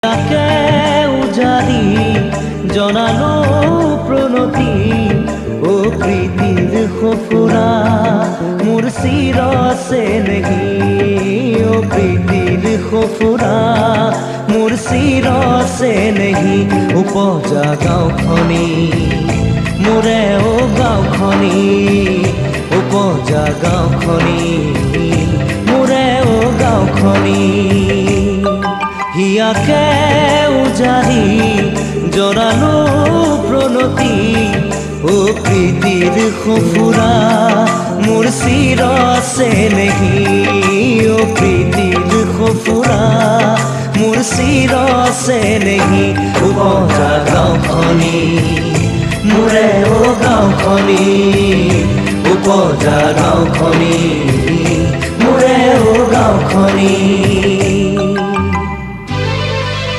তাকে উজাৰি জনালো প্ৰণতি ও প্ৰীতিৰ সফুৰা মোৰ চিৰ চেনেহী ও প্ৰীতিৰ সফুৰা মোৰ চিৰ চেনেহী উপজা গাঁওখনি মোৰে ও গাঁওখনি উপজা গাঁওখনি মোৰে ও গাঁওখনি হিয়াকে উজাৰি জনালো প্ৰণতি ও প্ৰীতিৰ সফুৰা মোৰ চিৰ চেনেহী ও প্ৰীতিৰ সফুৰা মোৰ চিৰ চেনেহী উপজা গাঁওখনি মোৰে ও গাঁওখনি উপজা গাঁওখনি মোৰে ও গাঁওখনি